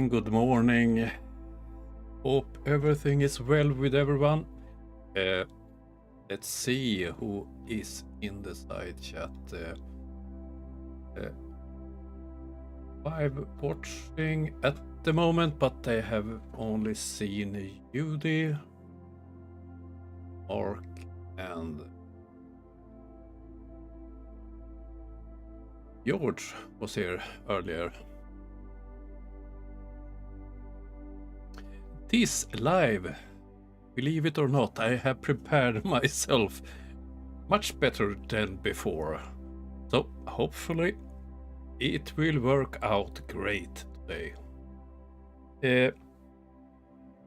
Good morning. Hope everything is well with everyone. Let's see who is in the side chat. 5 watching at the moment, but I have only seen Judy, Mark, and George was here earlier. This live, believe it or not, I have prepared myself much better than before. So hopefully it will work out great today.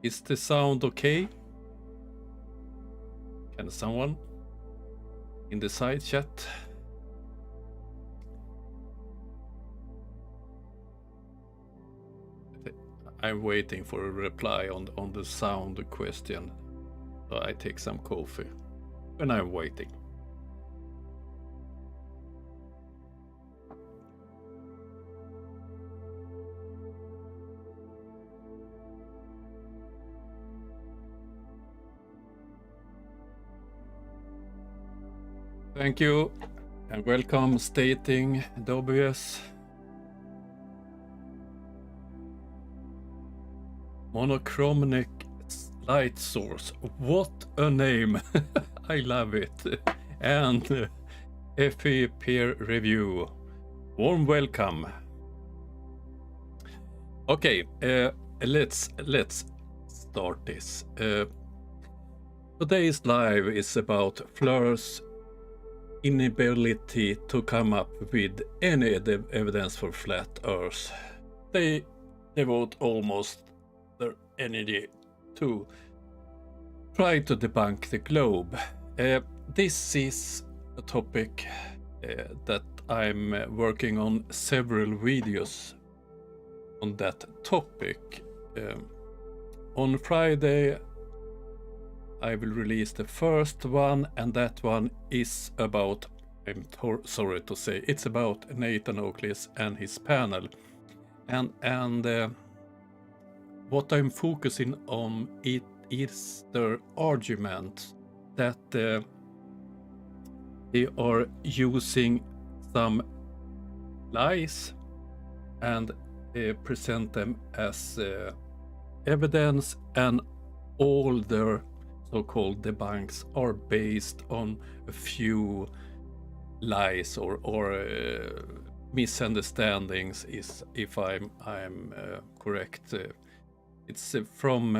Is the sound okay? Can someone in the side chat? I'm waiting for a reply on the sound question. So I take some coffee when I'm waiting. Thank you and welcome stating the obvious. Monochromatic light source. What a name. I love it. And FE peer review. Warm welcome. Okay, let's start this. Today's live is about Flur's inability to come up with any evidence for flat Earth. They devote almost their energy to try to debunk the globe. This is a topic that I'm working on several videos on that topic. On Friday I will release the first one, and that one is about, I'm sorry to say, it's about Nathan Oakley and his panel. And what I'm focusing on it is their argument that they are using some lies and present them as evidence, and all their so-called debunks are based on a few lies or misunderstandings, is if I'm correct. It's from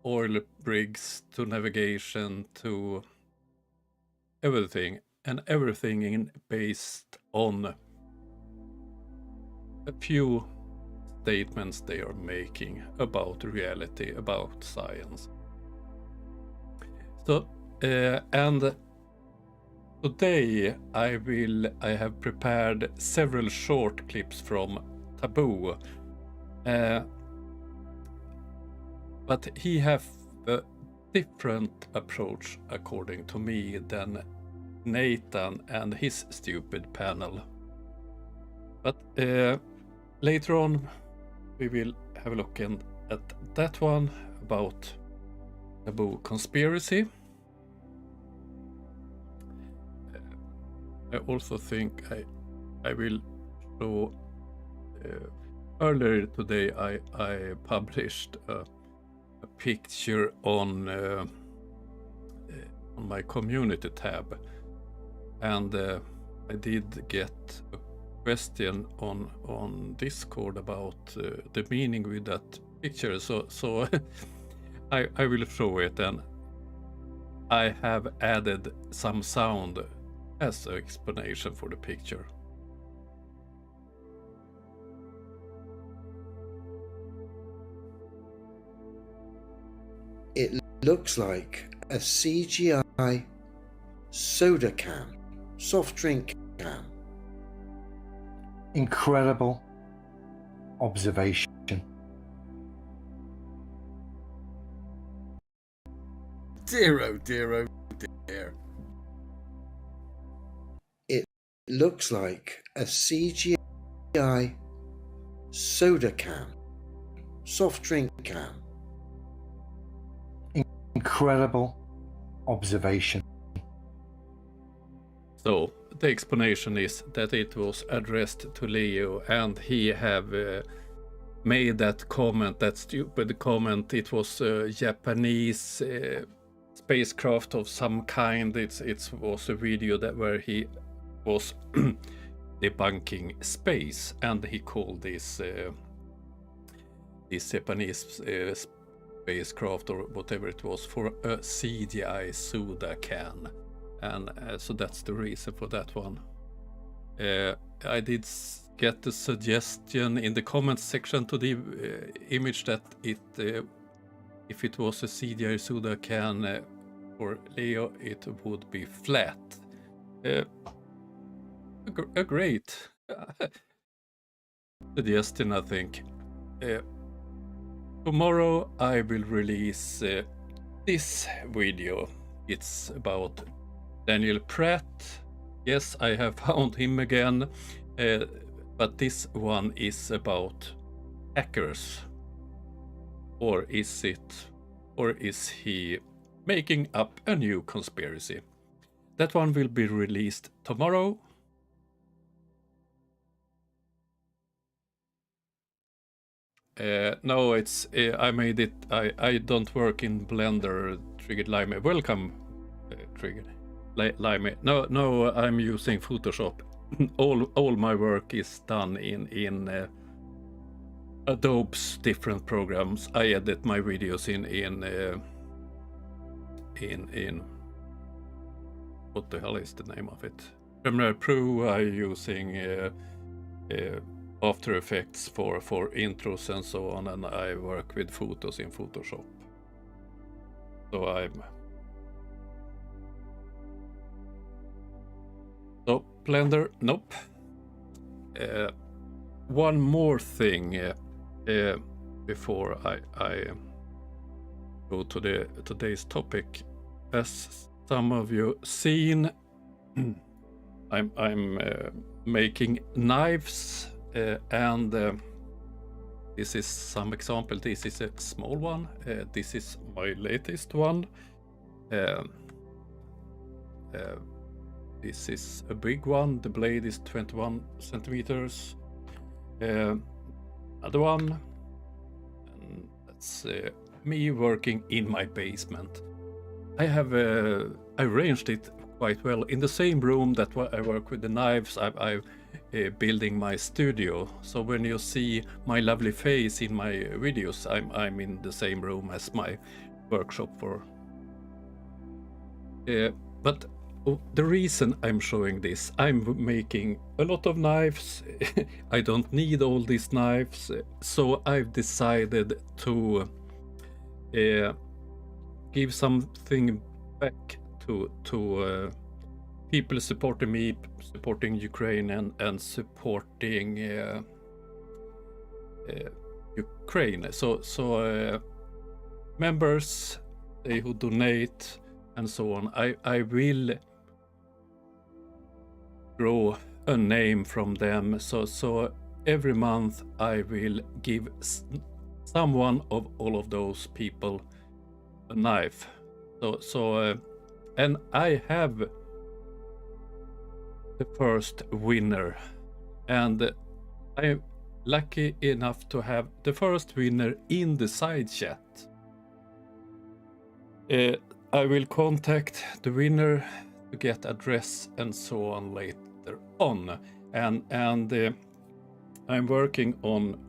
oil rigs to navigation to everything, and everything based on a few statements they are making about reality, about science. So and today I have prepared several short clips from Taboo, but he have a different approach according to me than Nathan and his stupid panel. But later on we will have a look at that one about Taboo conspiracy. I also think I will show earlier today I published a picture on my community tab, and I did get a question on Discord about the meaning with that picture, so I will show it, and I have added some sound as an explanation for the picture. It looks like a CGI soda can, soft drink can. Incredible observation. Dear, oh dear, oh dear. It looks like a CGI soda can, soft drink can. Incredible observation. So the explanation is that it was addressed to Leo, and he have made that comment, that stupid comment. It was a Japanese spacecraft of some kind. It was a video where he was debunking space, and he called this Japanese spacecraft or whatever it was for a CGI soda can, and so that's the reason for that one. I did get the suggestion in the comments section to the image that if it was a CGI soda can for Leo, it would be flat. A great suggestion, I think. Tomorrow I will release this video. It's about Daniel Pratt. Yes, I have found him again, but this one is about hackers. Or is he making up a new conspiracy? That one will be released tomorrow. No, it's I made it. I don't work in Blender. Triggered Lime. Welcome, Triggered Lime. No, I'm using Photoshop. all my work is done in Adobe's different programs. I edit my videos in what the hell is the name of it? Premiere Pro. I'm using After Effects for intros and so on, and I work with photos in Photoshop. So Blender, nope. One more thing before I go to today's topic. As some of you seen, I'm making knives, and this is some example. This is a small one. This is my latest one. This is a big one. The blade is 21 centimeters. Another one. And that's me working in my basement. I have arranged it quite well. In the same room that I work with the knives, I'm building my studio. So when you see my lovely face in my videos, I'm in the same room as my workshop for. But the reason I'm showing this, I'm making a lot of knives. I don't need all these knives, so I've decided to give something back to people supporting me, supporting Ukraine, and supporting Ukraine. So members who donate and so on, I will draw a name from them. So every month I will give someone of all of those people a knife. So and I have the first winner, and I'm lucky enough to have the first winner in the side chat. I will contact the winner to get address and so on later on, and I'm working on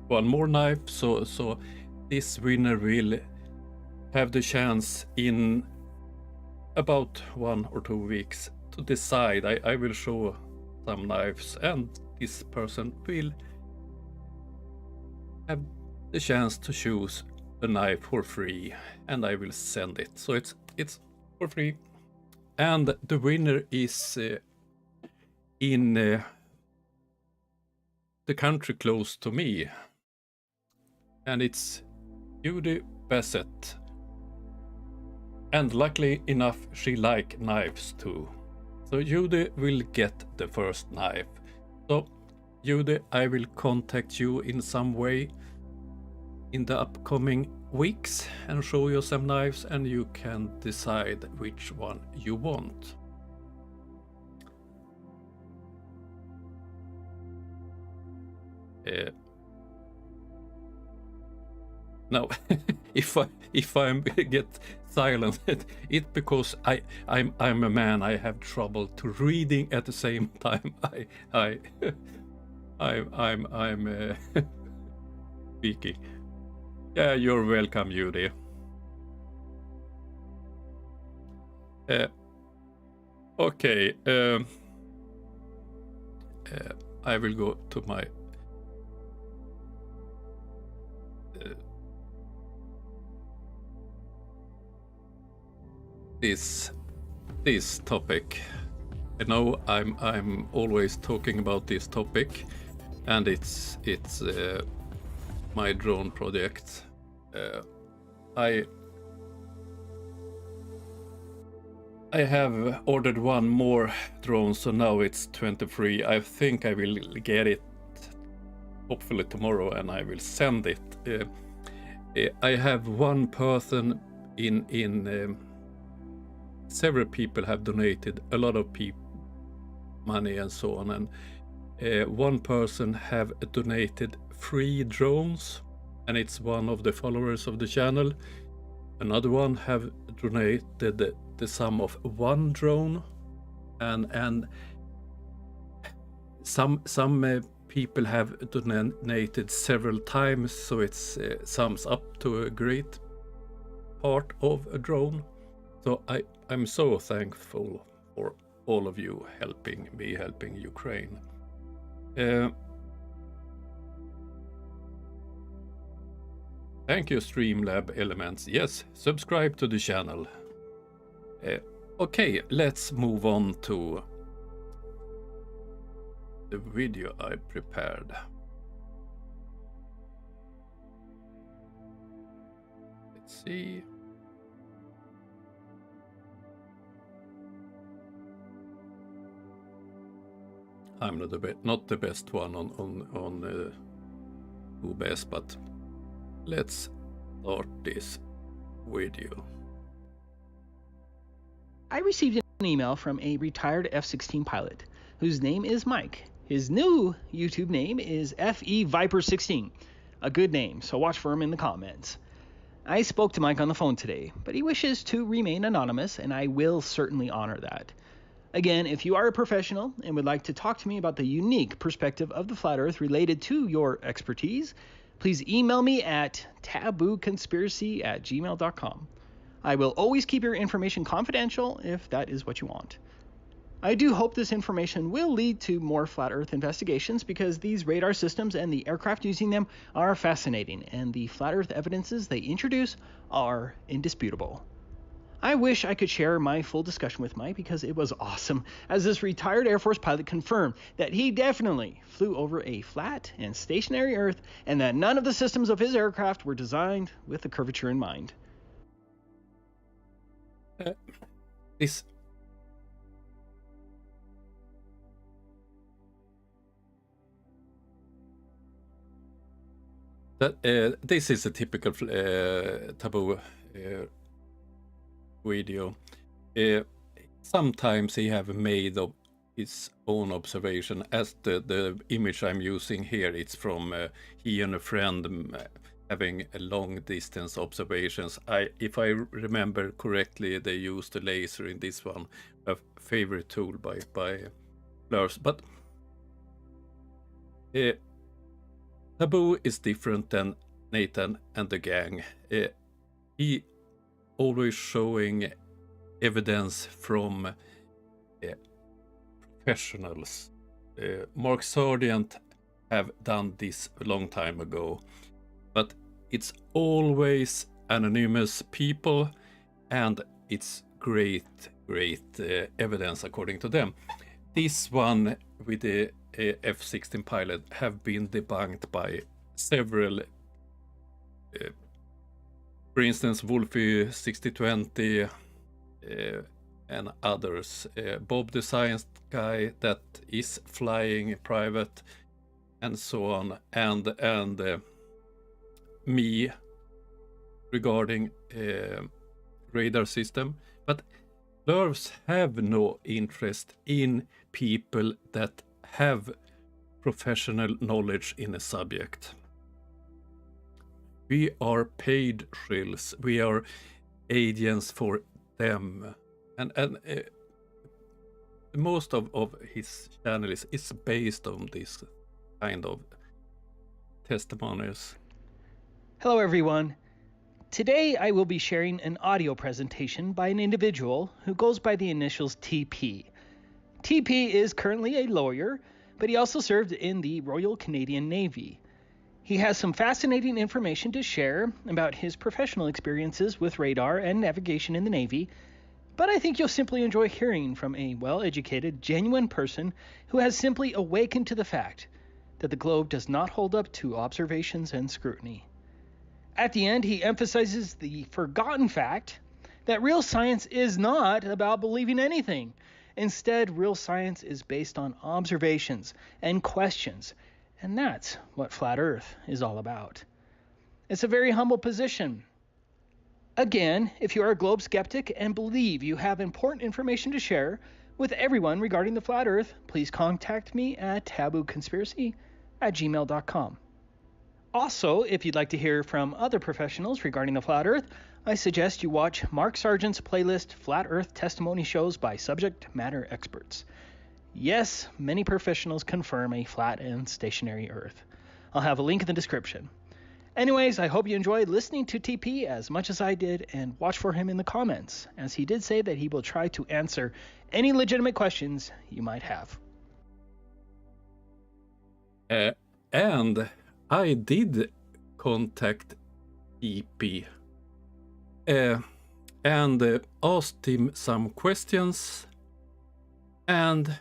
one more knife, so this winner will have the chance in about 1 or 2 weeks to decide. I will show some knives, and this person will have the chance to choose a knife for free, and I will send it. So it's for free, and the winner is in the country close to me, and it's Judy Bassett. And luckily enough, she likes knives too. So Judy will get the first knife. So Judy, I will contact you in some way in the upcoming weeks and show you some knives, and you can decide which one you want. Now, if I get silent, it's because I'm a man. I have trouble to reading at the same time. I'm speaking. Yeah, you're welcome, Judy. Okay. I will go to my. This topic. I know I'm always talking about this topic, and it's my drone project. I have ordered one more drone, so now it's 23. I think I will get it hopefully tomorrow, and I will send it. I have one person in several people have donated a lot of money and so on, and one person have donated 3 drones, and it's one of the followers of the channel. Another one have donated the sum of 1 drone, and some people have donated several times, so it's sums up to a great part of a drone. So I'm so thankful for all of you helping Ukraine. Thank you, Streamlab Elements. Yes, subscribe to the channel. Okay, let's move on to the video I prepared. Let's see. I'm not the best one on OBS, but let's start this video. I received an email from a retired F-16 pilot whose name is Mike. His new YouTube name is FE Viper 16, a good name, so watch for him in the comments. I spoke to Mike on the phone today, but he wishes to remain anonymous, and I will certainly honor that. Again, if you are a professional and would like to talk to me about the unique perspective of the flat earth related to your expertise, please email me at tabooconspiracy@gmail.com. I will always keep your information confidential if that is what you want. I do hope this information will lead to more flat earth investigations because these radar systems and the aircraft using them are fascinating, and the flat earth evidences they introduce are indisputable. I wish I could share my full discussion with Mike because it was awesome, as this retired Air Force pilot confirmed that he definitely flew over a flat and stationary Earth and that none of the systems of his aircraft were designed with the curvature in mind. This this is a typical taboo video. Sometimes he have made of his own observation, as the image I'm using here, it's from he and a friend having a long distance observations. If I remember correctly, they used a laser in this one, a favorite tool by Lars. But Taboo is different than Nathan and the gang. He always showing evidence from professionals. Mark Sargent have done this a long time ago, but it's always anonymous people, and it's great evidence according to them. This one with the F-16 pilot have been debunked by several, for instance, Wolfie 6020 and others. Bob the science guy that is flying private, and so on, and me regarding radar system. But Lurvs have no interest in people that have professional knowledge in a subject. We are paid shills. We are agents for them, and most of his channel is based on this kind of testimonials. Hello everyone. Today I will be sharing an audio presentation by an individual who goes by the initials TP. TP is currently a lawyer, but he also served in the Royal Canadian Navy. He has some fascinating information to share about his professional experiences with radar and navigation in the Navy, but I think you'll simply enjoy hearing from a well-educated, genuine person who has simply awakened to the fact that the globe does not hold up to observations and scrutiny. At the end, he emphasizes the forgotten fact that real science is not about believing anything. Instead, real science is based on observations and questions, and that's what Flat Earth is all about. It's a very humble position. Again, if you are a globe skeptic and believe you have important information to share with everyone regarding the Flat Earth, please contact me at tabooconspiracy@gmail.com. Also, if you'd like to hear from other professionals regarding the Flat Earth, I suggest you watch Mark Sargent's playlist Flat Earth Testimony Shows by Subject Matter Experts. Yes, many professionals confirm a flat and stationary Earth. I'll have a link in the description. Anyways, I hope you enjoyed listening to TP as much as I did, and watch for him in the comments, as he did say that he will try to answer any legitimate questions you might have. And I did contact EP and asked him some questions, and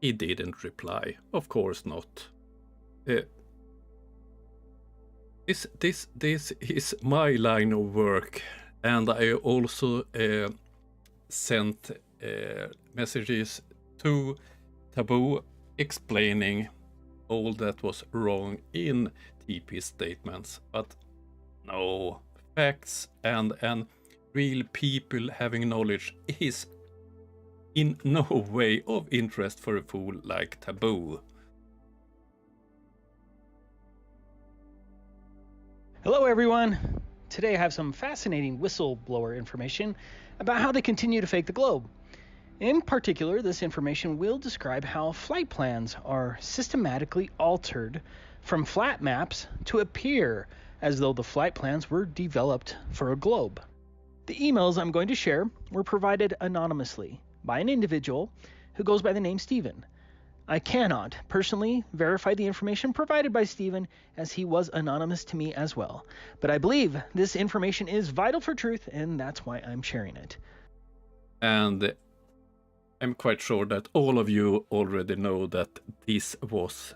he didn't reply. Of course not. This is my line of work, and I also sent messages to Taboo explaining all that was wrong in TP's statements, but no, facts and real people having knowledge is in no way of interest for a fool like Taboo. Hello everyone. today I have some fascinating whistleblower information about how they continue to fake the globe. In particular, this information will describe how flight plans are systematically altered from flat maps to appear as though the flight plans were developed for a globe. The emails I'm going to share were provided anonymously by an individual who goes by the name Stephen. I cannot personally verify the information provided by Stephen, as he was anonymous to me as well. But I believe this information is vital for truth, and that's why I'm sharing it. And I'm quite sure that all of you already know that this was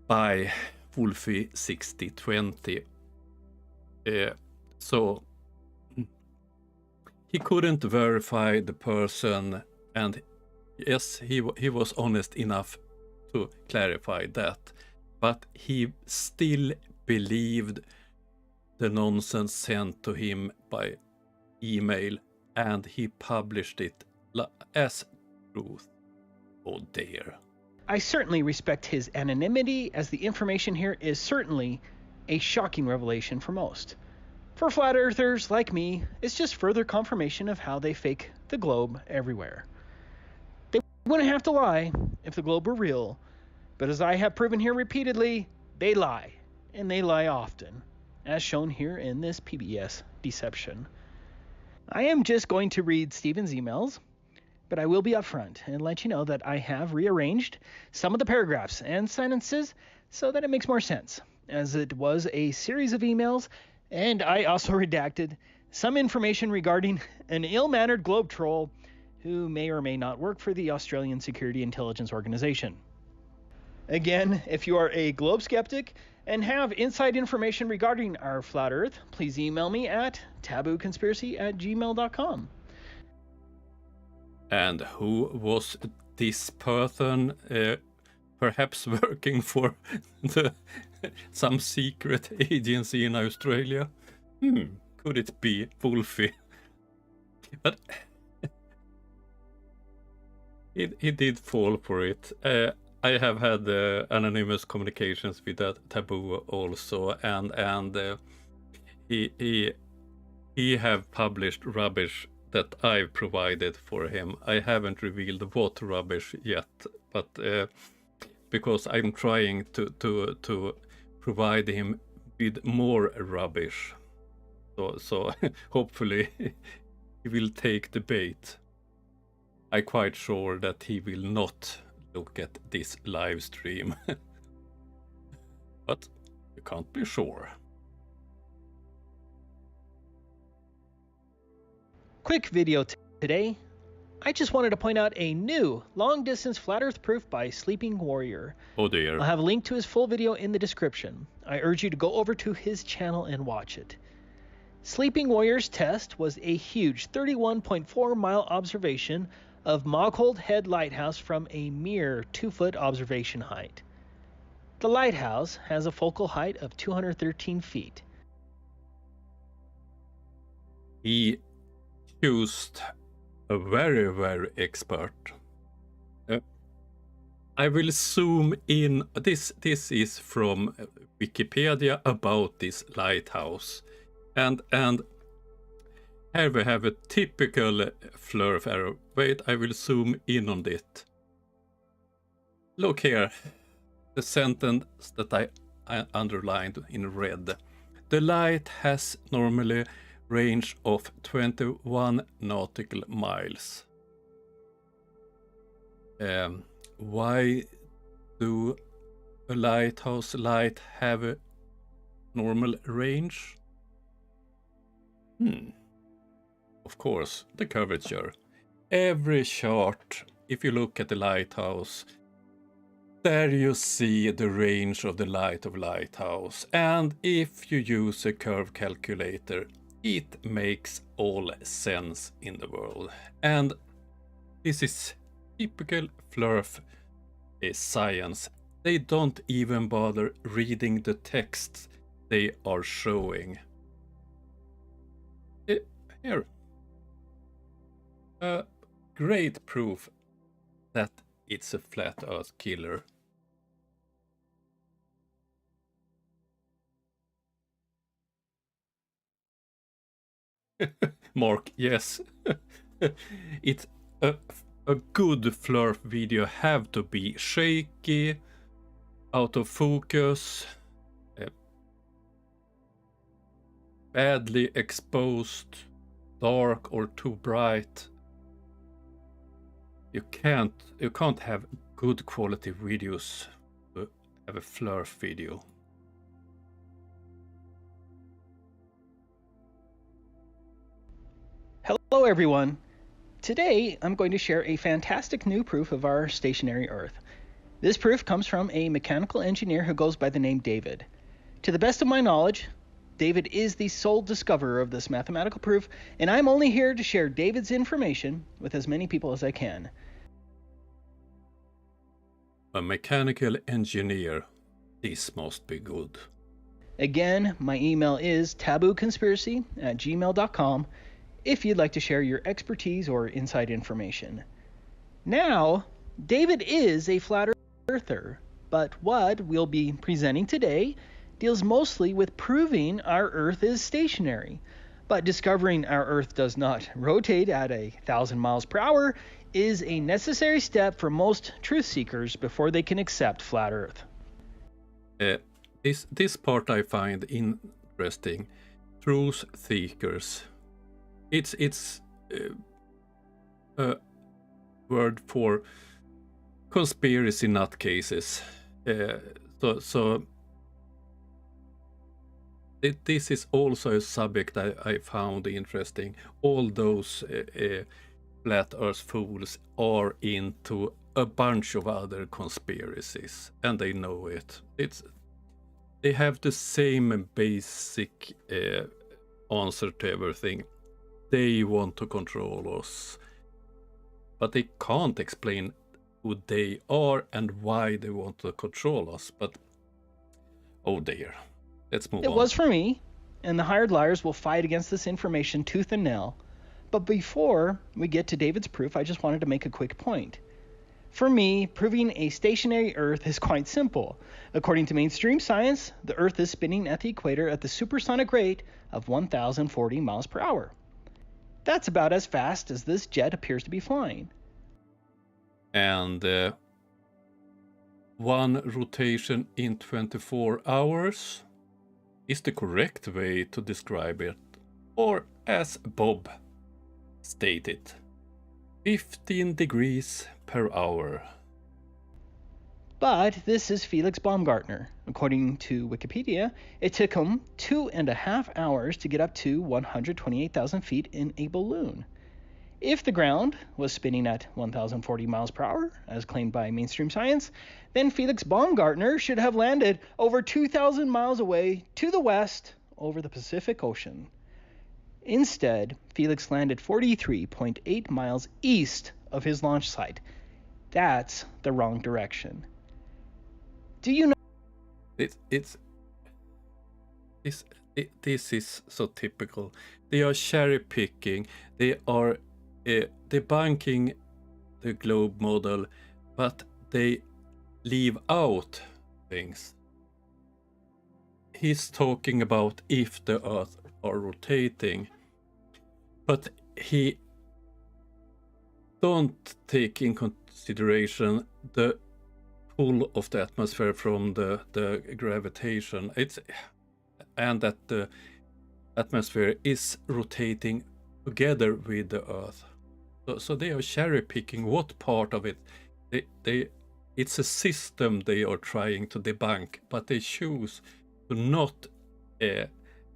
by Wolfie 6020. So he couldn't verify the person, and yes, he was honest enough to clarify that, but he still believed the nonsense sent to him by email, and he published it as truth. Oh dear. I certainly respect his anonymity, as the information here is certainly a shocking revelation for most. For flat earthers like me, it's just further confirmation of how they fake the globe everywhere. They wouldn't have to lie if the globe were real, but as I have proven here repeatedly, they lie, and they lie often, as shown here in this PBS deception. I am just going to read Stephen's emails, but I will be upfront and let you know that I have rearranged some of the paragraphs and sentences so that it makes more sense, as it was a series of emails, and I also redacted some information regarding an ill-mannered globe troll who may or may not work for the Australian Security Intelligence Organization. Again, if you are a globe skeptic and have inside information regarding our flat earth, please email me at tabooconspiracy@gmail.com. And who was this person? Perhaps working for some secret agency in Australia? Could it be Wolfie? But he did fall for it. I have had anonymous communications with that Taboo also, and he have published rubbish that I've provided for him. I haven't revealed what rubbish yet, but because I'm trying to provide him with more rubbish, so hopefully he will take the bait. I'm quite sure that he will not look at this live stream, but you can't be sure. Quick video today. I just wanted to point out a new long-distance flat earth proof by Sleeping Warrior. Oh dear. I'll have a link to his full video in the description. I urge you to go over to his channel and watch it. Sleeping Warrior's test was a huge 31.4-mile observation of Moghold Head Lighthouse from a mere 2-foot observation height. The lighthouse has a focal height of 213 feet. He used a very, very expert. I will zoom in. This is from Wikipedia about this lighthouse, and here we have a typical flurf arrow. Wait, I will zoom in on it. Look here, the sentence that I underlined in red. The light has normally range of 21 nautical miles. Why do a lighthouse light have a normal range? Of course, the curvature. Every chart, if you look at the lighthouse, there you see the range of the light of lighthouse. And if you use a curve calculator, it makes all sense in the world. And this is typical flurf science. They don't even bother reading the text they are showing. Here. Great proof that it's a flat earth killer. Mark, yes. It's a good flurf video have to be shaky, out of focus, badly exposed, dark or too bright. You can't have good quality videos to have a flurf video. Hello everyone! Today I'm going to share a fantastic new proof of our stationary Earth. This proof comes from a mechanical engineer who goes by the name David. To the best of my knowledge, David is the sole discoverer of this mathematical proof, and I'm only here to share David's information with as many people as I can. A mechanical engineer. This must be good. Again, my email is tabooconspiracy@gmail.com if you'd like to share your expertise or inside information. Now, David is a flat earther, but what we'll be presenting today deals mostly with proving our Earth is stationary. But discovering our Earth does not rotate at 1,000 miles per hour is a necessary step for most truth seekers before they can accept flat Earth. This part I find interesting. Truth seekers. It's a word for conspiracy nutcases. This is also a subject I found interesting. All those flat earth fools are into a bunch of other conspiracies, and they know it. They have the same basic answer to everything. They want to control us, but they can't explain who they are and why they want to control us. But oh dear, let's move on. It was for me, and the hired liars will fight against this information tooth and nail. But before we get to David's proof, I just wanted to make a quick point. For me, proving a stationary Earth is quite simple. According to mainstream science, the Earth is spinning at the equator at the supersonic rate of 1,040 miles per hour. That's about as fast as this jet appears to be flying. And one rotation in 24 hours is the correct way to describe it. Or as Bob stated, 15 degrees per hour. But this is Felix Baumgartner. According to Wikipedia, it took him 2.5 hours to get up to 128,000 feet in a balloon. If the ground was spinning at 1,040 miles per hour, as claimed by mainstream science, then Felix Baumgartner should have landed over 2,000 miles away to the west over the Pacific Ocean. Instead, Felix landed 43.8 miles east of his launch site. That's the wrong direction. Do you know? This is so typical. They are cherry picking. They are debunking the globe model, but they leave out things. He's talking about if the Earth are rotating, but he don't take in consideration the pull of the atmosphere from the gravitation. And that the atmosphere is rotating together with the Earth. So they are cherry picking what part of it. It's a system they are trying to debunk, but they choose to not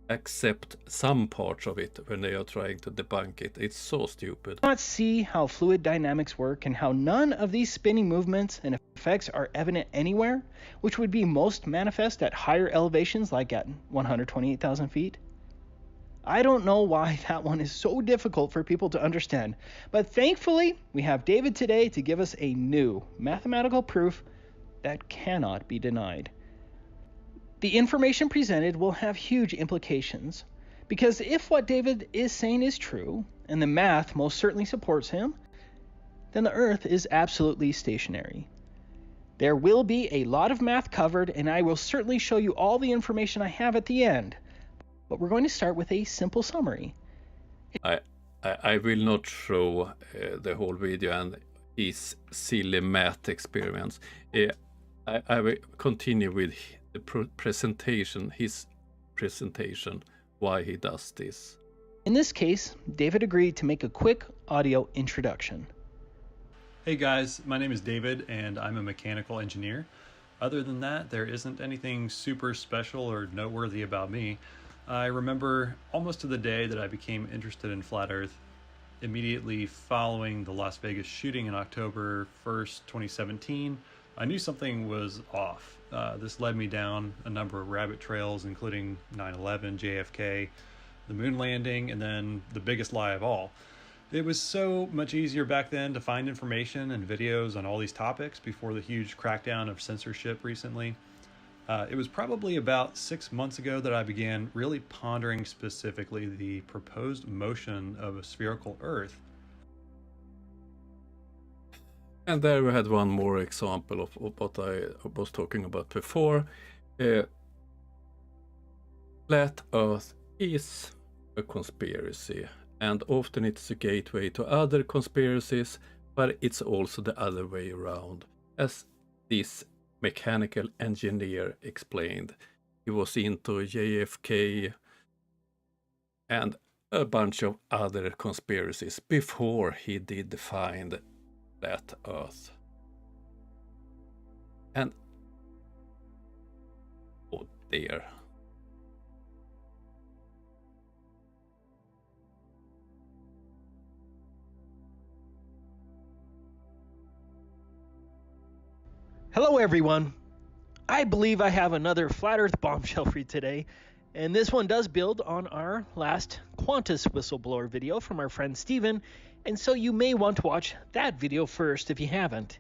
accept some parts of it when they are trying to debunk it. It's so stupid. Not see how fluid dynamics work and how none of these spinning movements and effects are evident anywhere, which would be most manifest at higher elevations like at 128,000 feet? I don't know why that one is so difficult for people to understand, but thankfully we have David today to give us a new mathematical proof that cannot be denied. The information presented will have huge implications, because if what David is saying is true, and the math most certainly supports him, then the Earth is absolutely stationary. There will be a lot of math covered, and I will certainly show you all the information I have at the end, but we're going to start with a simple summary. I will not show the whole video and his silly math experiments. I will continue with the presentation, his presentation, why he does this. In this case, David agreed to make a quick audio introduction. Hey guys, my name is David and I'm a mechanical engineer. Other than that, there isn't anything super special or noteworthy about me. I remember almost to the day that I became interested in flat Earth, immediately following the Las Vegas shooting in October 1st, 2017, I knew something was off. This led me down a number of rabbit trails, including 9/11, JFK, the moon landing, and then the biggest lie of all. It was so much easier back then to find information and videos on all these topics before the huge crackdown of censorship recently. It was probably about 6 months ago that I began really pondering specifically the proposed motion of a spherical Earth. And there we had one more example of what I was talking about before. Flat Earth is a conspiracy, and often it's a gateway to other conspiracies, but it's also the other way around. As this mechanical engineer explained, he was into JFK and a bunch of other conspiracies before he did find flat Earth. And oh dear. Hello everyone! I believe I have another Flat Earth bombshell for you today, and this one does build on our last Qantas whistleblower video from our friend Steven, and so you may want to watch that video first if you haven't.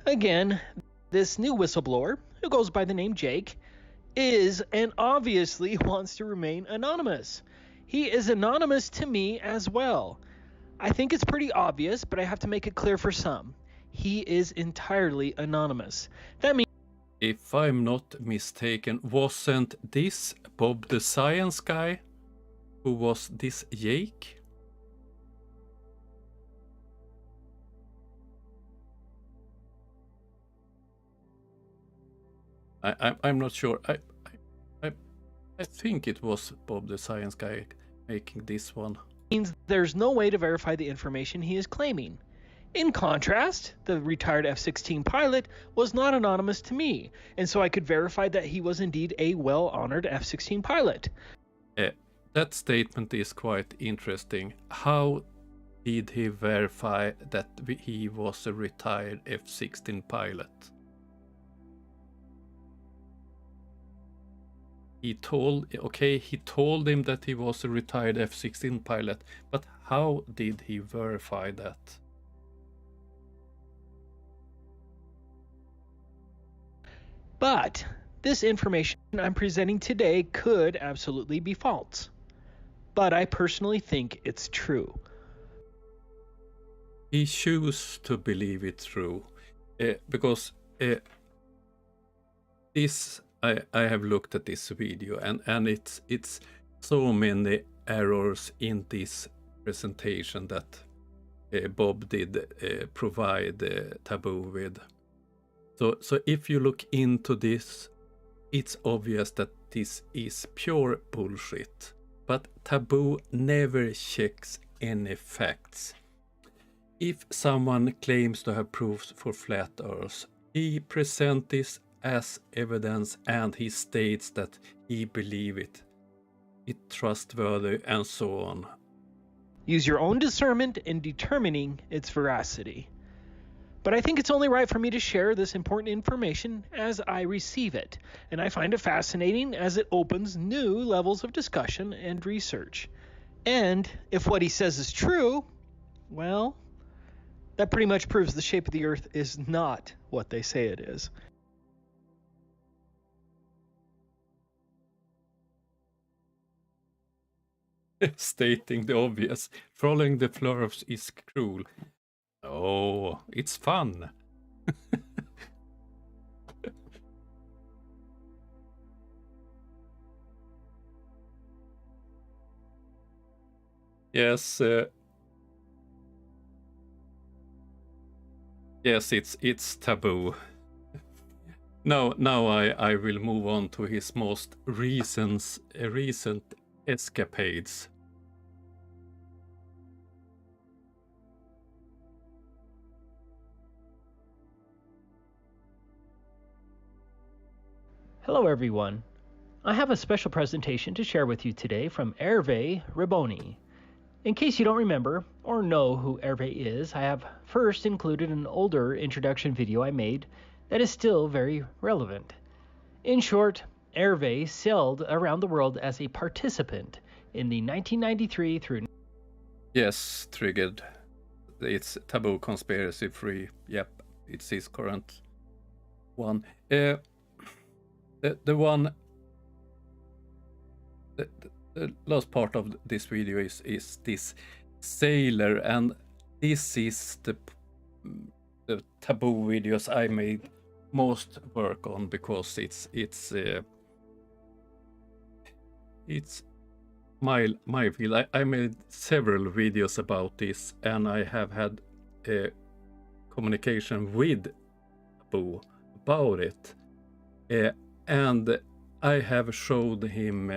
Again, this new whistleblower, who goes by the name Jake, is and obviously wants to remain anonymous. He is anonymous to me as well. I think it's pretty obvious, but I have to make it clear for some. He is entirely anonymous. That means, if I'm not mistaken, wasn't this Bob the Science Guy? Who was this Jake? I'm not sure. I think it was Bob the Science Guy making this one. there's no way to verify the information he is claiming. In contrast, the retired F-16 pilot was not anonymous to me, and so I could verify that he was indeed a well-honored F-16 pilot. That statement is quite interesting. How did he verify that he was a retired F-16 pilot? He told him that he was a retired F-16 pilot, but how did he verify that? But this information I'm presenting today could absolutely be false. But I personally think it's true. He chooses to believe it's true because this I have looked at this video and it's so many errors in this presentation that Bob did provide Taboo with. So if you look into this, it's obvious that this is pure bullshit. But Taboo never checks any facts. If someone claims to have proofs for flat Earth, he presents this as evidence and he states that he believes it. It's trustworthy and so on. Use your own discernment in determining its veracity. But I think it's only right for me to share this important information as I receive it, and I find it fascinating as it opens new levels of discussion and research. And if what he says is true, well, that pretty much proves the shape of the Earth is not what they say it is. Stating the obvious, following the flowers is cruel. Oh, it's fun. Yes. Yes, it's taboo. Now I will move on to his most recent escapades. Hello everyone. I have a special presentation to share with you today from Hervé Riboni. In case you don't remember or know who Hervé is, I have first included an older introduction video I made that is still very relevant. In short, Hervé sailed around the world as a participant in the 1993 through... Yes, triggered. It's taboo, conspiracy free. Yep, it's his current one. The last part of this video is this sailor, and this is the taboo videos I made most work on, because it's my field. I made several videos about this, and I have had communication with taboo about it, and I have showed him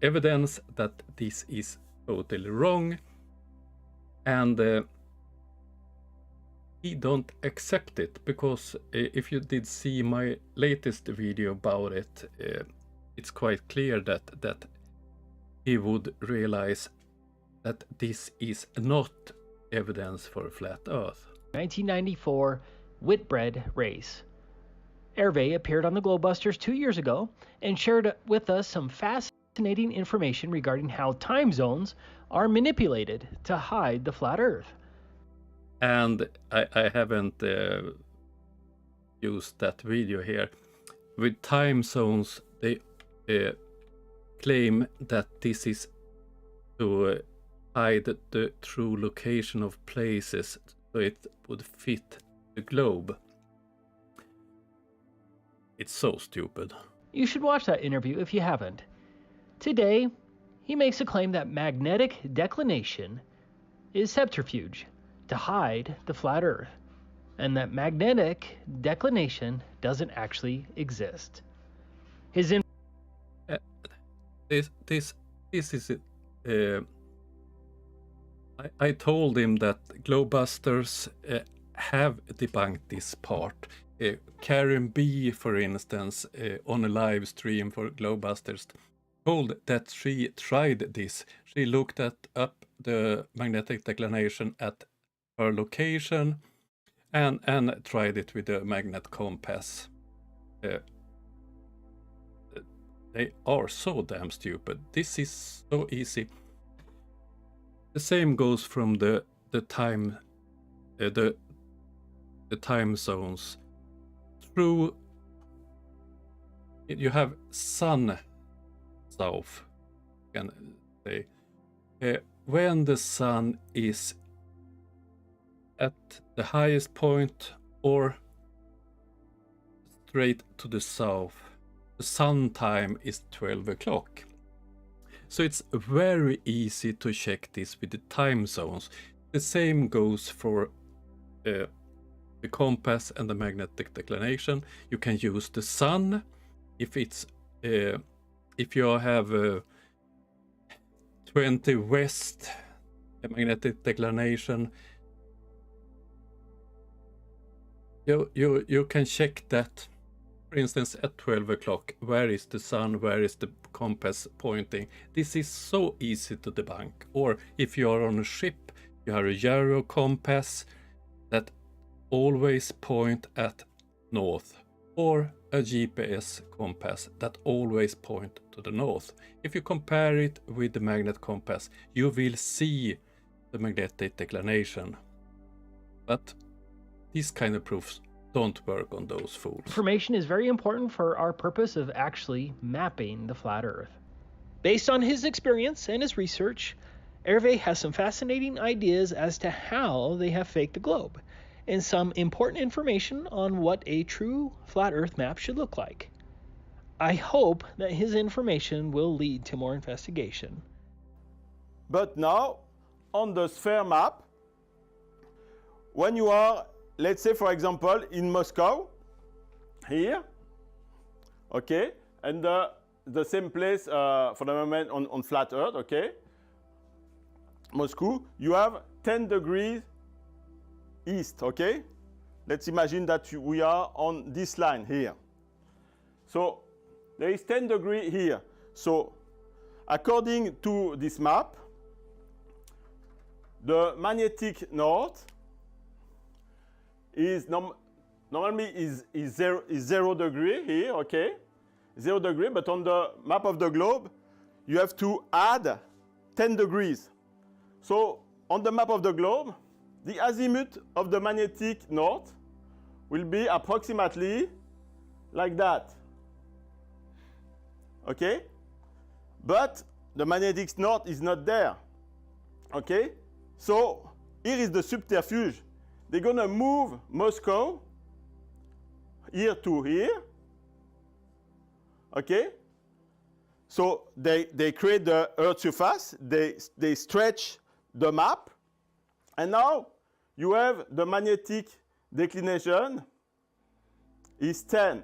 evidence that this is totally wrong, and he don't accept it, because if you did see my latest video about it, it's quite clear that he would realize that this is not evidence for a flat Earth. 1994 Whitbread race. Hervé appeared on the Globebusters 2 years ago and shared with us some fascinating information regarding how time zones are manipulated to hide the flat Earth. And I haven't used that video here. With time zones, they claim that this is to hide the true location of places, so it would fit the globe. It's so stupid. You should watch that interview if you haven't. Today, he makes a claim that magnetic declination is subterfuge to hide the flat Earth, and that magnetic declination doesn't actually exist. His This is it. I told him that Globebusters have debunked this part. Karen B, for instance, on a live stream for Globebusters, told that she tried this. She looked up the magnetic declination at her location and tried it with a magnet compass. They are so damn stupid. This is so easy. The same goes from the time the time zones. Through you have sun south, can say, when the sun is at the highest point or straight to the south, the sun time is 12 o'clock. So it's very easy to check this with the time zones. The same goes for the compass and the magnetic declination. You can use the sun if it's if you have 20 west magnetic declination. You can check that. For instance, at 12 o'clock, where is the sun, where is the compass pointing? This is so easy to debunk. Or if you are on a ship, you have a gyro compass that always point at north, or a GPS compass that always point to the north. If you compare it with the magnet compass, you will see the magnetic declination. But these kind of proofs don't work on those fools. information is very important for our purpose of actually mapping the flat Earth. Based on his experience and his research, Hervé has some fascinating ideas as to how they have faked the globe, and some important information on what a true flat Earth map should look like. I hope that his information will lead to more investigation. But now, on the sphere map when you are, let's say, for example, in Moscow, here, okay, and the same place for the moment on flat Earth, okay, Moscow, you have 10 degrees east, okay? Let's imagine that we are on this line here. So there is 10 degrees here. So according to this map, the magnetic north is normally is 0 degree here, okay? 0 degree, but on the map of the globe, you have to add 10 degrees. So on the map of the globe, the azimuth of the magnetic north will be approximately like that. Okay? But the magnetic north is not there. Okay? So here is the subterfuge. They're going to move Moscow here to here. Okay? So they create the Earth surface. They stretch the map. And now you have the magnetic declination is 10.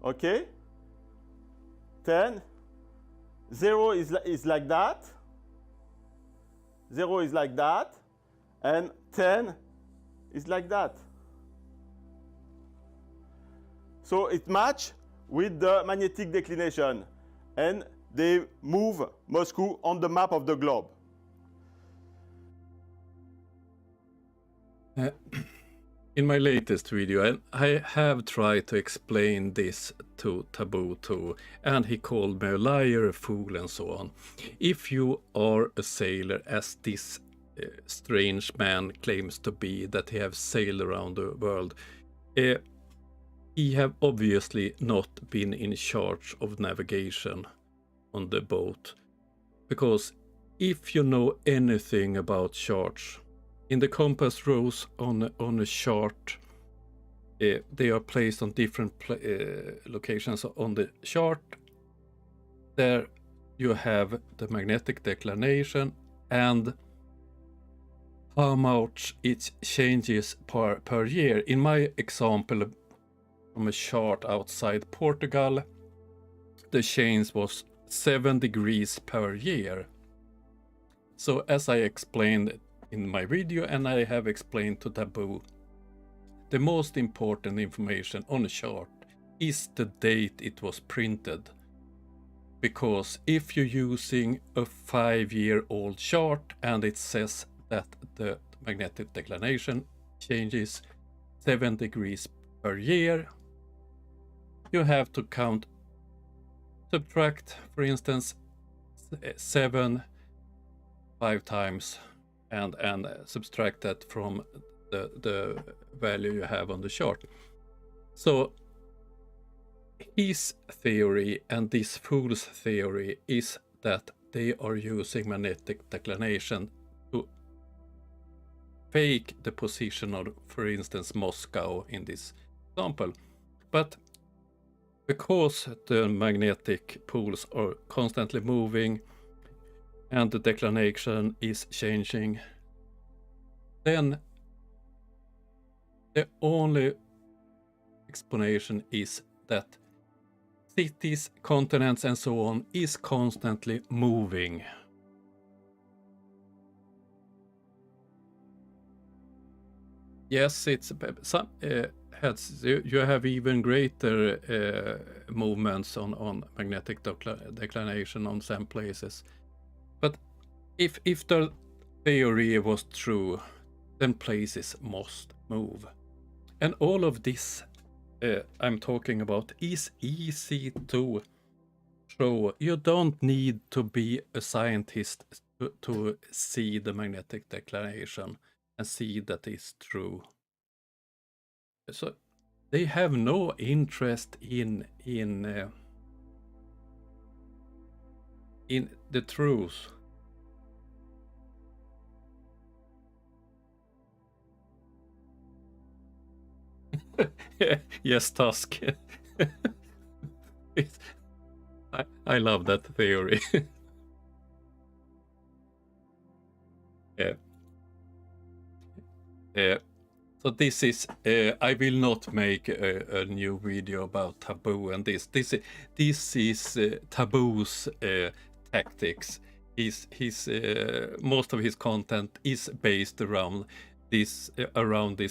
Okay? 10. 0 is like that. 0 is like that. And 10 is like that. So it matches with the magnetic declination. And they move Moscow on the map of the globe. In my latest video, I have tried to explain this to Taboo too, and he called me a liar, a fool, and so on. If you are a sailor, as this strange man claims to be, that he have sailed around the world, he have obviously not been in charge of navigation on the boat. Because if you know anything about charts, in the compass rose on a chart, they are placed on different locations on the chart. There you have the magnetic declination and how much it changes per year. In my example from a chart outside Portugal, the change was 7 degrees per year. So as I explained in my video, and I have explained to Taboo, the most important information on a chart is the date it was printed. Because if you're using a 5-year-old chart and it says that the magnetic declination changes 7 degrees per year, you have to subtract, for instance, 7 5 times and subtract that from the value you have on the chart. So his theory and this fool's theory is that they are using magnetic declination to fake the position of, for instance, Moscow in this example. But because the magnetic poles are constantly moving and the declination is changing, then the only explanation is that cities, continents and so on is constantly moving. Yes, it's some you have even greater movements on magnetic declination on some places. But if the theory was true, then places must move. And all of this I'm talking about is easy to show. You don't need to be a scientist to see the magnetic declination and see that it's true. So they have no interest in the truth. Yes, Tusk. I love that theory. So this is, I will not make a new video about Taboo and this. This is Taboo's tactics. His most of his content is based around this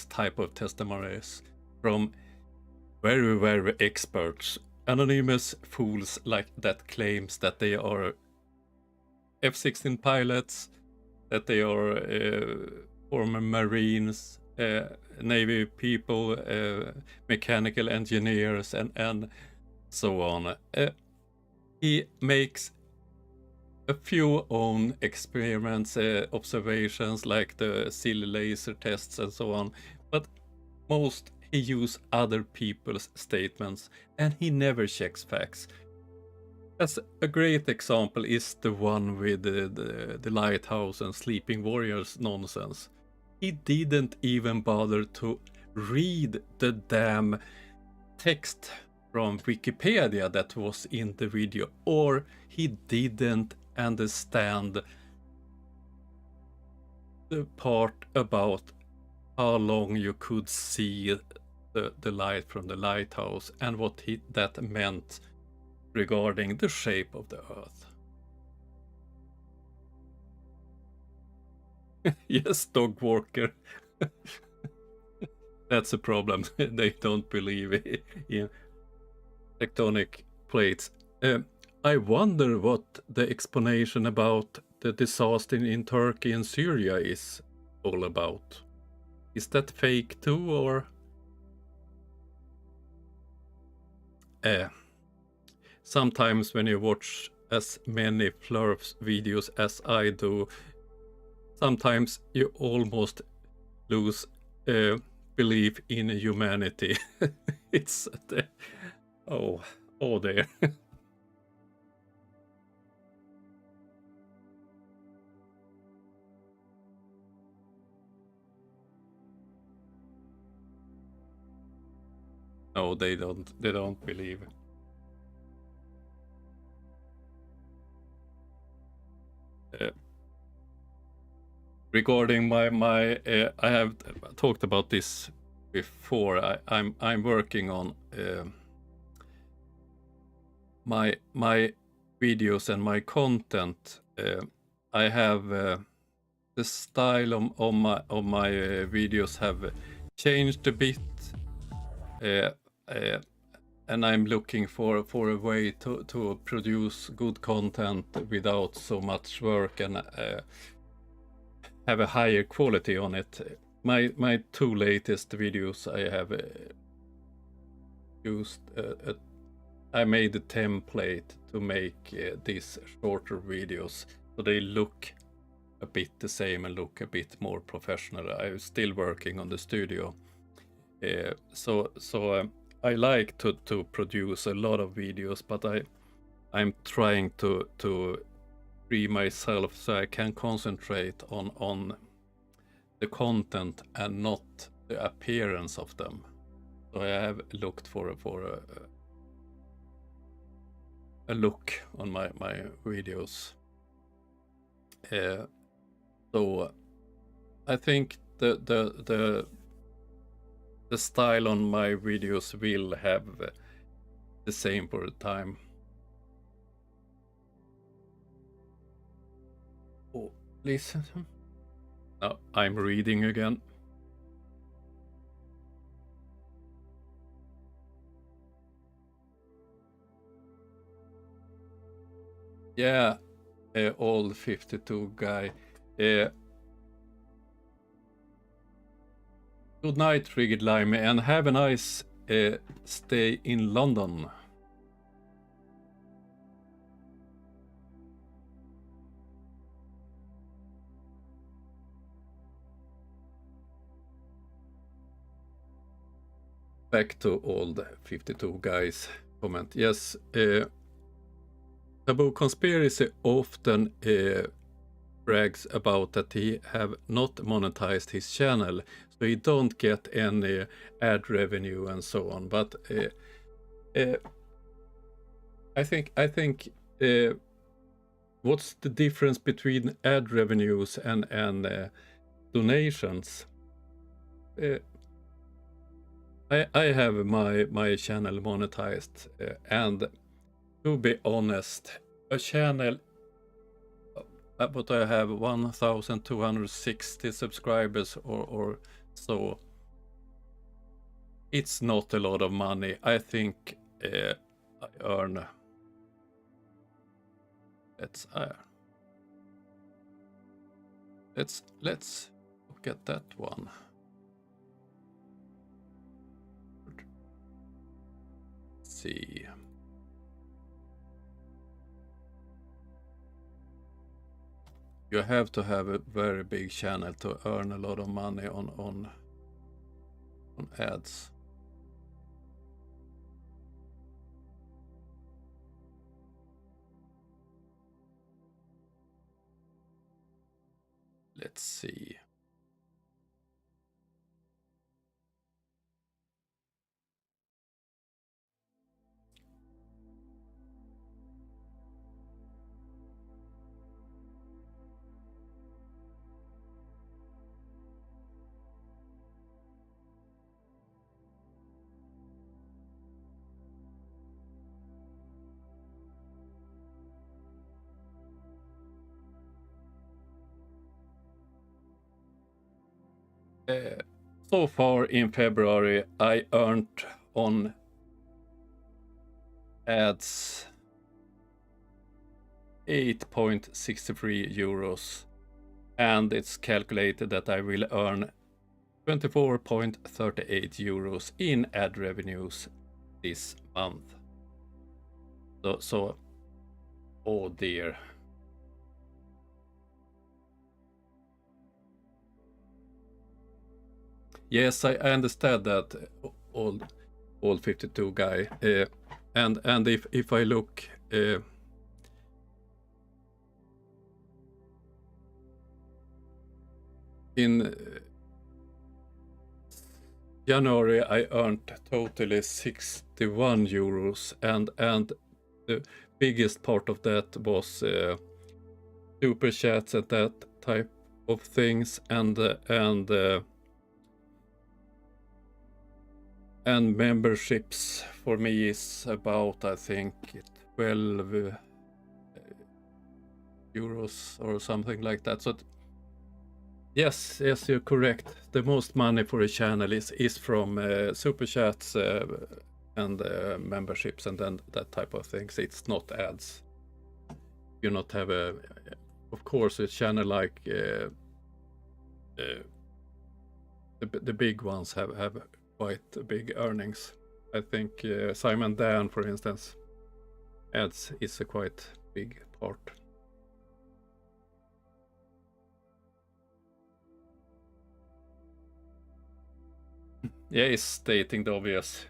type of testimonies from very experts, anonymous fools like that claims that they are F-16 pilots, that they are former Marines, Navy people, mechanical engineers, and so on. He makes a few own experiments, observations like the silly laser tests and so on, but most he uses other people's statements and he never checks facts. As a great example is the one with the lighthouse and sleeping warriors nonsense. He didn't even bother to read the damn text from Wikipedia that was in the video, or he didn't understand the part about how long you could see the light from the lighthouse and what that meant regarding the shape of the Earth. Yes, dog walker. That's a problem. They don't believe in tectonic plates. I wonder what the explanation about the disaster in Turkey and Syria is all about. Is that fake too, or? Sometimes when you watch as many Flurfs videos as I do, sometimes you almost lose belief in humanity. It's oh there. No, they don't believe. Regarding my I have talked about this before. I'm working on my videos and my content. I have the style of my videos have changed a bit, and I'm looking for a way to produce good content without so much work and have a higher quality on it. My two latest videos I have used I made a template to make these shorter videos so they look a bit the same and look a bit more professional. I'm still working on the studio, so I like to produce a lot of videos, but I'm trying to free myself so I can concentrate on the content and not the appearance of them. So I have looked for a look on my videos. So I think the style on my videos will have the same for the time. Oh, listen. Now I'm reading again. Yeah, old 52 guy. Good night, Rigid Lime, and have a nice stay in London. Back to old 52 guys comment. Yes, Taboo Conspiracy often brags about that he have not monetized his channel, so he don't get any ad revenue and so on. But I think what's the difference between ad revenues and donations? I have my channel monetized, and to be honest, a channel, but I have 1,260 subscribers or so. It's not a lot of money. I think I earn. Let's look at that one. Let's see. You have to have a very big channel to earn a lot of money on ads. Let's see. So far in February, I earned on ads 8.63 euros, and it's calculated that I will earn 24.38 euros in ad revenues this month. So oh dear. Yes, I understand that, all 52 guy, and if I look, in January I earned totally 61 euros, and the biggest part of that was super chats and that type of things, and memberships for me is about, I think, 12 euros or something like that. So yes, you're correct. The most money for a channel is from super chats and memberships and then that type of things. It's not ads. You not have of course, a channel like the big ones have quite big earnings. I think Simon Dan, for instance, ads is a quite big part. Yeah, he's stating the obvious.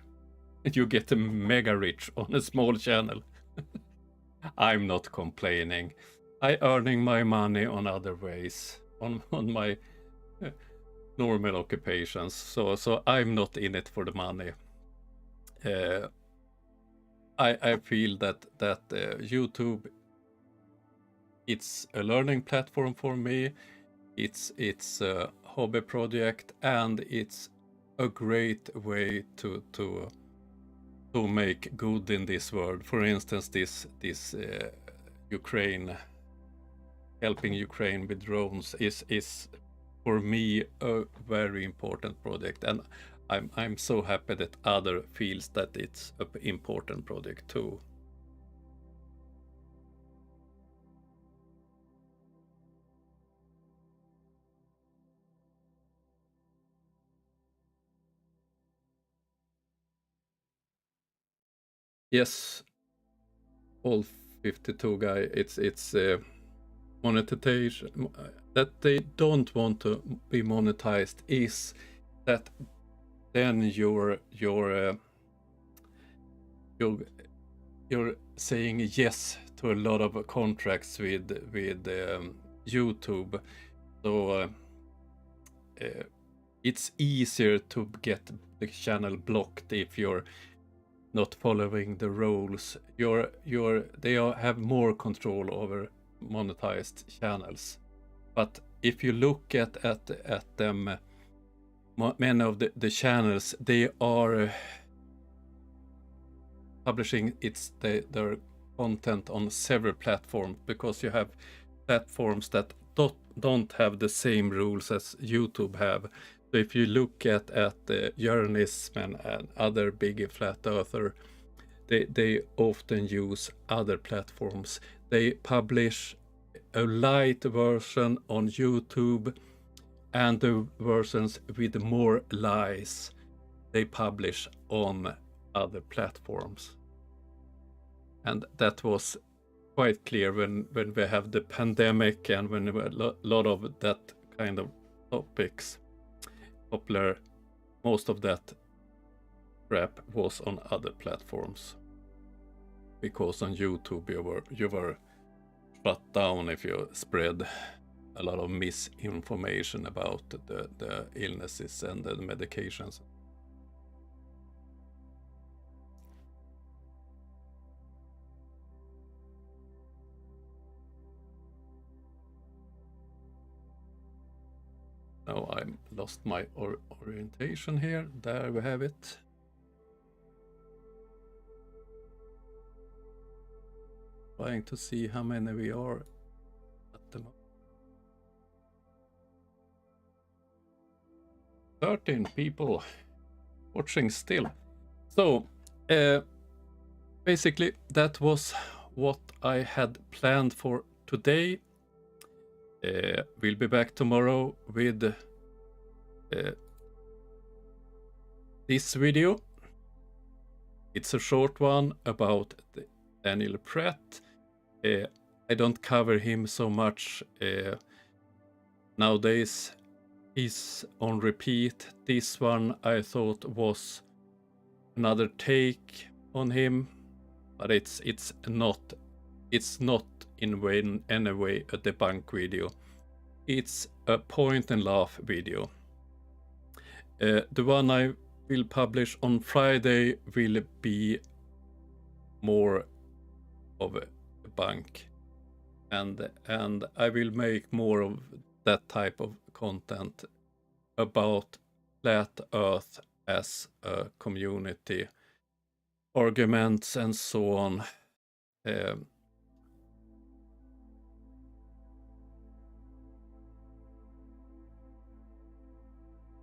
You get mega rich on a small channel. I'm not complaining. I earning my money on other ways, on my normal occupations. So I'm not in it for the money. I feel that YouTube, it's a learning platform for me. It's a hobby project, and it's a great way to make good in this world. For instance, this Ukraine, helping Ukraine with drones is for me a very important project, and I'm so happy that other feels that it's an important project too. Yes, all 52 guy, it's monetization that they don't want to be monetized is that then you're saying yes to a lot of contracts with YouTube, so it's easier to get the channel blocked if you're not following the rules. They have more control over monetized channels. But if you look at them, many of the channels, they are publishing their content on several platforms, because you have platforms that don't have the same rules as YouTube have. So if you look at journalism and other big flat earther, they often use other platforms. They publish a light version on YouTube, and the versions with more lies they publish on other platforms. And that was quite clear when we have the pandemic, and when a lot of that kind of topics popular, most of that crap was on other platforms, because on YouTube you were shut down if you spread a lot of misinformation about the illnesses and the medications. Now I lost my orientation here. There we have it. Trying to see how many we are at the moment. 13 people watching still. So basically that was what I had planned for today. We'll be back tomorrow with this video. It's a short one about Daniel Pratt. I don't cover him so much nowadays. He's on repeat. This one I thought was another take on him, but it's not in any way a debunk video. It's a point and laugh video. The one I will publish on Friday will be more of a debunk, and I will make more of that type of content about flat earth as a community, arguments and so on.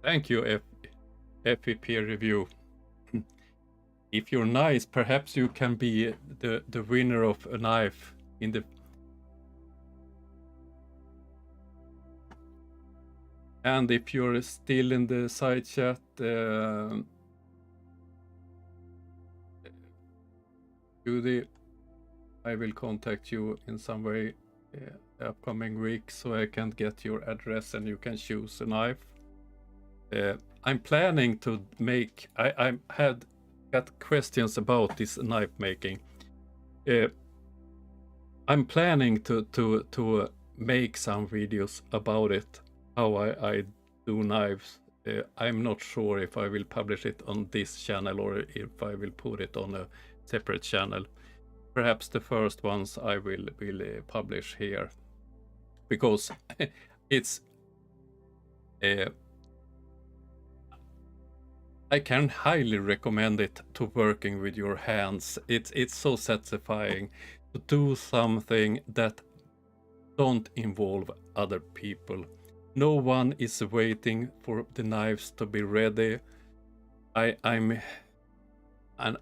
Thank you, FE peer review. If you're nice, perhaps you can be the winner of a knife in the... And if you're still in the side chat, Judy, I will contact you in some way the upcoming week, so I can get your address and you can choose a knife. I'm planning to make... I had got questions about this knife making. I'm planning to make some videos about it, how I do knives. I'm not sure if I will publish it on this channel or if I will put it on a separate channel. Perhaps the first ones I will publish here, because it's I can highly recommend it to working with your hands. It's so satisfying to do something that don't involve other people. No one is waiting for the knives to be ready. I'm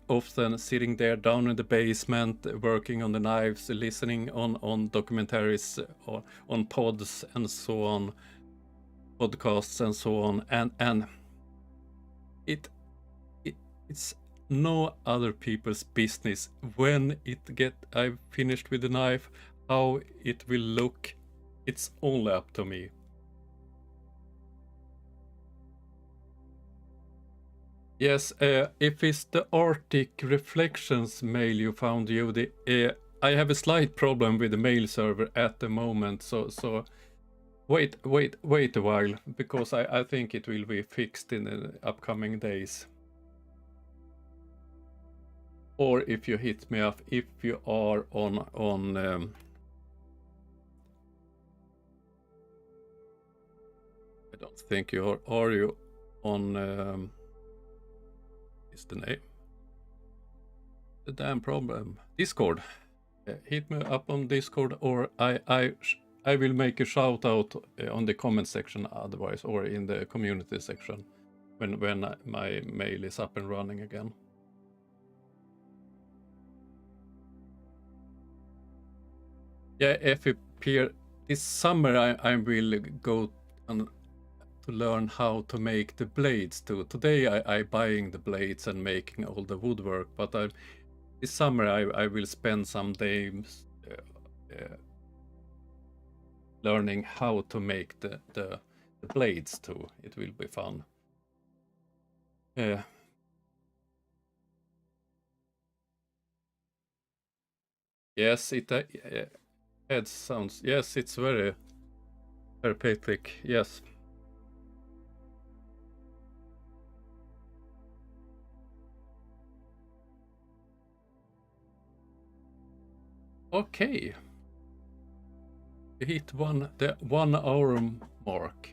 often sitting there down in the basement working on the knives, listening on documentaries or on pods and so on, podcasts and so on, and it's no other people's business when I've finished with the knife, how it will look. It's only up to me. Yes, if it's the Arctic Reflections mail you found, Judy, I have a slight problem with the mail server at the moment, so wait a while, because I think it will be fixed in the upcoming days. Or if you hit me up, if you are on I don't think you are you on is the name? The damn problem. Discord. Hit me up on Discord, or I will make a shout out on the comment section otherwise, or in the community section when my mail is up and running again. Yeah, if it appear this summer I will go on to learn how to make the blades too. Today I buying the blades and making all the woodwork, but this summer I will spend some days learning how to make the blades too. It will be fun. Yes, it sounds. Yes, it's very therapeutic. Yes. Okay. We hit the 1 hour mark.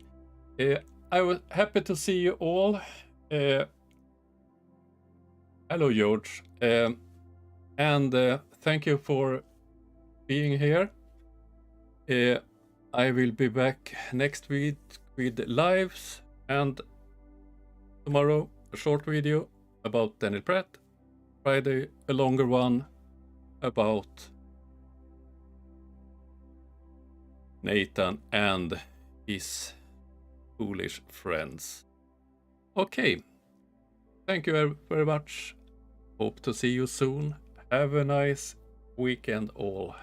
I was happy to see you all. Hello, George. And thank you for being here. I will be back next week with lives, and tomorrow a short video about Daniel Pratt. Friday a longer one about Nathan and his foolish friends. Okay, thank you very much. Hope to see you soon. Have a nice weekend all.